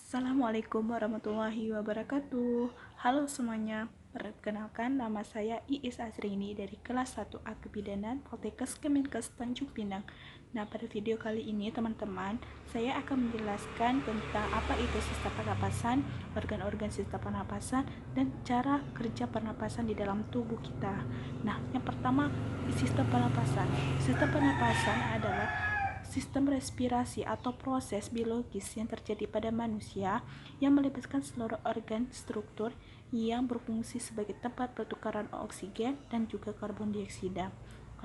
Assalamualaikum warahmatullahi wabarakatuh. Halo semuanya, perkenalkan nama saya Iis Azrini dari kelas 1A Kebidanan Poltekkes Kemenkes Tanjung Pinang. Nah, pada video kali ini teman-teman, saya akan menjelaskan tentang apa itu sistem pernapasan, organ-organ sistem pernapasan, dan cara kerja pernapasan di dalam tubuh kita. Nah, yang pertama, sistem pernapasan. Sistem pernapasan adalah sistem respirasi atau proses biologis yang terjadi pada manusia yang melibatkan seluruh organ struktur yang berfungsi sebagai tempat pertukaran oksigen dan juga karbon dioksida.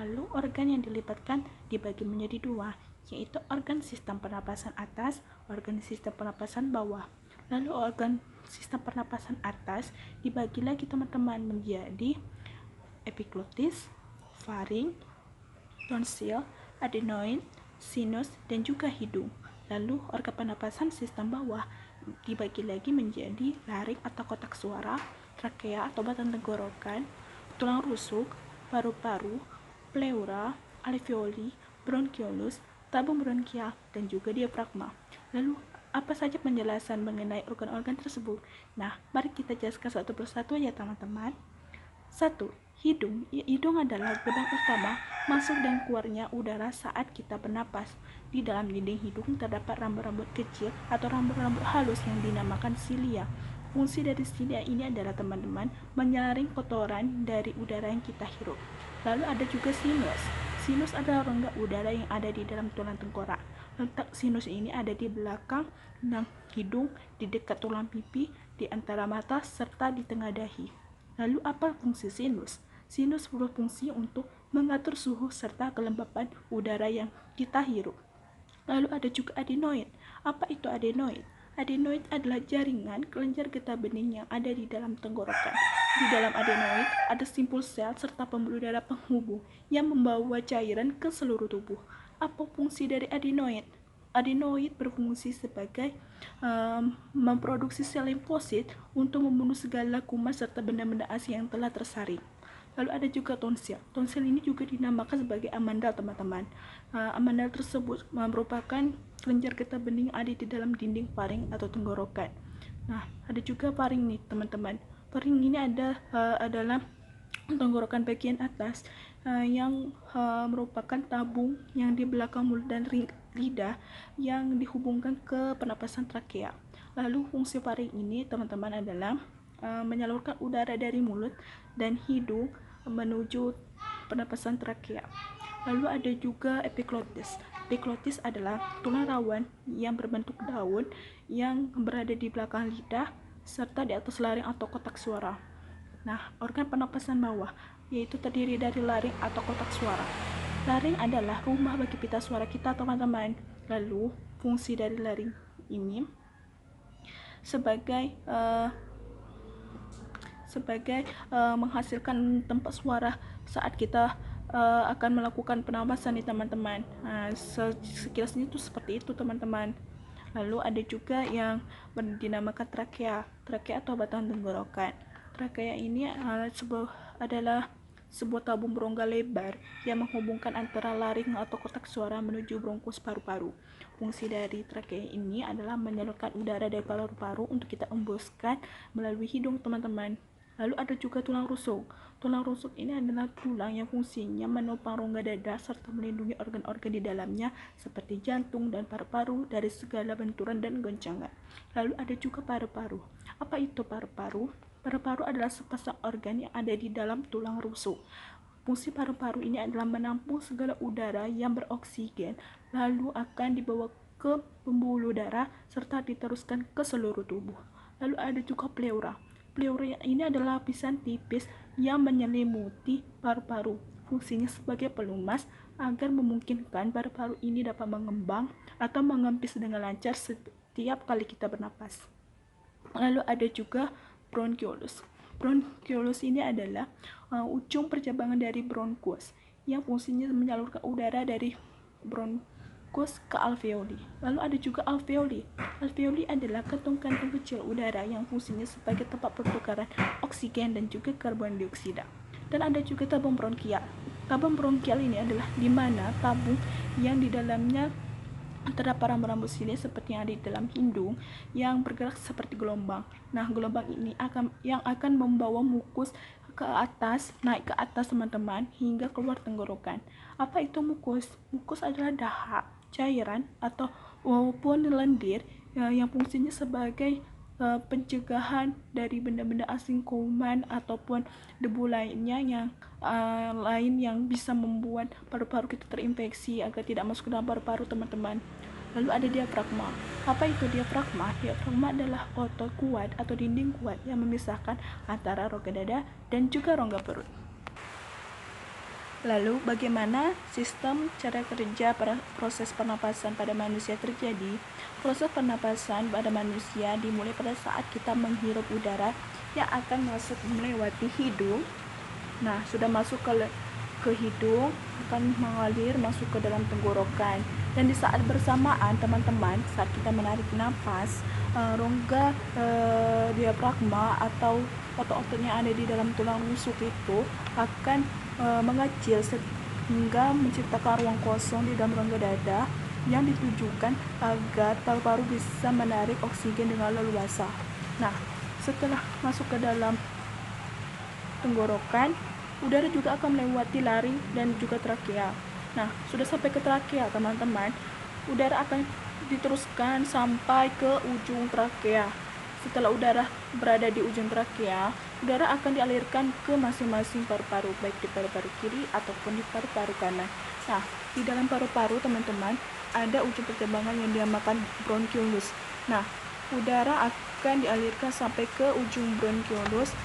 Lalu organ yang dilibatkan dibagi menjadi dua, yaitu organ sistem pernapasan atas, organ sistem pernapasan bawah. Lalu organ sistem pernapasan atas dibagi lagi teman-teman menjadi epiglotis, faring, tonsil, adenoid, sinus, dan juga hidung. Lalu organ pernapasan sistem bawah dibagi lagi menjadi laring atau kotak suara, trakea atau batang tenggorokan, tulang rusuk, paru-paru, pleura, alveoli, bronkiolus, tabung bronkial, dan juga diafragma. Lalu apa saja penjelasan mengenai organ-organ tersebut? Nah, mari kita jelaskan satu persatu ya teman-teman. 1. Hidung. Hidung adalah gerbang utama masuk dan keluarnya udara saat kita bernapas. Di dalam dinding hidung terdapat rambut-rambut kecil atau rambut-rambut halus yang dinamakan silia. Fungsi dari silia ini adalah teman-teman menyaring kotoran dari udara yang kita hirup. Lalu ada juga sinus. Sinus adalah rongga udara yang ada di dalam tulang tengkorak. Letak sinus ini ada di belakang hidung, di dekat tulang pipi, di antara mata, serta di tengah dahi. Lalu apa fungsi sinus? Sinus berfungsi untuk mengatur suhu serta kelembapan udara yang kita hirup. Lalu ada juga adenoid. Apa itu adenoid? Adenoid adalah jaringan kelenjar getah bening yang ada di dalam tenggorokan. Di dalam adenoid ada simpul sel serta pembuluh darah penghubung yang membawa cairan ke seluruh tubuh. Apa fungsi dari adenoid? Adenoid berfungsi sebagai memproduksi sel limfosit untuk membunuh segala kuman serta benda-benda asing yang telah tersaring. Lalu ada juga tonsil. Tonsil ini juga dinamakan sebagai amandel, teman-teman. Amandel tersebut merupakan kelenjar getah bening yang ada di dalam dinding faring atau tenggorokan. Nah, ada juga faring nih, teman-teman. Faring ini adalah tenggorokan bagian atas yang merupakan tabung yang di belakang mulut dan lidah yang dihubungkan ke pernapasan trakea. Lalu fungsi faring ini teman-teman adalah menyalurkan udara dari mulut dan hidung menuju pernapasan trakea. Lalu ada juga epiglotis. Epiglotis adalah tulang rawan yang berbentuk daun yang berada di belakang lidah serta di atas laring atau kotak suara. Nah, organ pernapasan bawah yaitu terdiri dari laring atau kotak suara. Laring adalah rumah bagi pita suara kita, teman-teman. Lalu, fungsi dari laring ini sebagai menghasilkan tempat suara saat kita akan melakukan pernapasan nih, teman-teman. Sekilas itu seperti itu, teman-teman. Lalu ada juga yang dinamakan trakea. Trakea atau batang tenggorokan. Trakea ini adalah sebuah tabung berongga lebar yang menghubungkan antara laring atau kotak suara menuju bronkus paru-paru. Fungsi dari trakea ini adalah menyalurkan udara dari paru-paru untuk kita embuskan melalui hidung, teman-teman. Lalu ada juga tulang rusuk. Tulang rusuk ini adalah tulang yang fungsinya menopang rongga dada serta melindungi organ-organ di dalamnya seperti jantung dan paru-paru dari segala benturan dan goncangan. Lalu ada juga paru-paru. Apa itu paru-paru? Paru-paru adalah sepasang organ yang ada di dalam tulang rusuk. Fungsi paru-paru ini adalah menampung segala udara yang beroksigen, lalu akan dibawa ke pembuluh darah serta diteruskan ke seluruh tubuh. Lalu ada juga pleura. Pleura ini adalah lapisan tipis yang menyelimuti paru-paru. Fungsinya sebagai pelumas agar memungkinkan paru-paru ini dapat mengembang atau mengempis dengan lancar setiap kali kita bernapas. Lalu ada juga bronkiolus. Bronkiolus ini adalah ujung percabangan dari bronkus yang fungsinya menyalurkan udara dari bronkus ke alveoli. Lalu ada juga alveoli. Alveoli adalah kantung-kantung kecil udara yang fungsinya sebagai tempat pertukaran oksigen dan juga karbon dioksida. Dan ada juga tabung bronkial. Tabung bronkial ini adalah di mana tabung yang di dalamnya Terdapat rambu-rambu silet seperti yang ada di dalam hidung yang bergerak seperti gelombang. Nah, gelombang ini akan membawa mukus ke atas, naik ke atas teman-teman, hingga keluar tenggorokan. Apa itu mukus? Mukus adalah dahak, cairan, atau walaupun lendir yang fungsinya sebagai pencegahan dari benda-benda asing, kuman, ataupun debu lainnya yang bisa membuat paru-paru kita terinfeksi agar tidak masuk ke dalam paru-paru teman-teman. Lalu ada diafragma. Apa itu diafragma? Diafragma adalah otot kuat atau dinding kuat yang memisahkan antara rongga dada dan juga rongga perut. Lalu bagaimana sistem cara kerja proses pernapasan pada manusia terjadi? Proses pernapasan pada manusia dimulai pada saat kita menghirup udara yang akan masuk melewati hidung. Nah, sudah masuk ke hidung, akan mengalir masuk ke dalam tenggorokan. Dan di saat bersamaan teman-teman, saat kita menarik nafas, rongga diafragma atau otot-otot yang ada di dalam tulang rusuk itu akan mengecil sehingga menciptakan ruang kosong di dalam rongga dada yang ditujukan agar paru-paru bisa menarik oksigen dengan leluasa. Nah, setelah masuk ke dalam tenggorokan, udara juga akan melewati laring dan juga trakea. Nah, sudah sampai ke trakea teman-teman, udara akan diteruskan sampai ke ujung trakea. Setelah udara berada di ujung trakea, udara akan dialirkan ke masing-masing paru-paru, baik di paru-paru kiri ataupun di paru-paru kanan. Nah, di dalam paru-paru teman-teman ada ujung percabangan yang dinamakan bronchiolus. Nah, udara akan dialirkan sampai ke ujung bronchiolus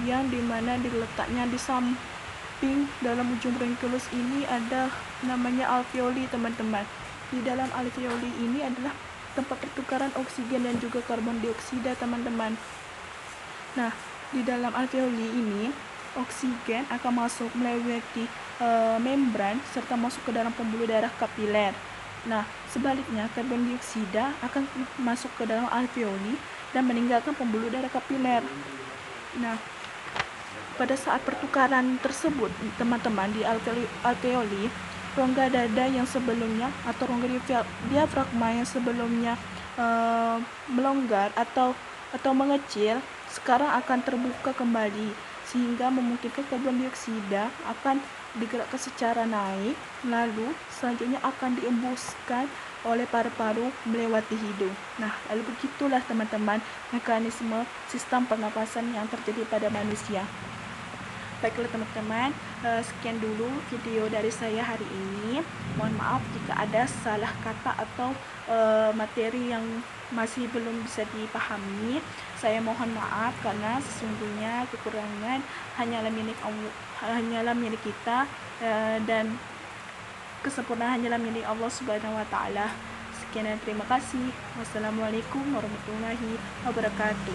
yang dimana diletaknya di samping dalam ujung bronchiolus ini ada namanya alveoli teman-teman. Di dalam alveoli ini adalah tempat pertukaran oksigen dan juga karbon dioksida teman-teman. Nah, di dalam alveoli ini oksigen akan masuk melewati membran serta masuk ke dalam pembuluh darah kapiler. Nah, sebaliknya karbon dioksida akan masuk ke dalam alveoli dan meninggalkan pembuluh darah kapiler. Nah, pada saat pertukaran tersebut teman-teman di alveoli, rongga dada yang sebelumnya atau rongga diafragma yang sebelumnya melonggar atau mengecil sekarang akan terbuka kembali sehingga memungkinkan karbon dioksida akan digerakkan secara naik, lalu selanjutnya akan diembuskan oleh paru-paru melewati hidung. Nah, lalu begitulah teman-teman mekanisme sistem pernapasan yang terjadi pada manusia. Baiklah teman-teman, sekian dulu video dari saya hari ini. Mohon maaf jika ada salah kata atau materi yang masih belum bisa dipahami. Saya mohon maaf karena sesungguhnya kekurangan hanyalah milik kita, dan kesempurnaan hanyalah milik Allah Subhanahu wa taala. Sekian dan terima kasih. Wassalamualaikum warahmatullahi wabarakatuh.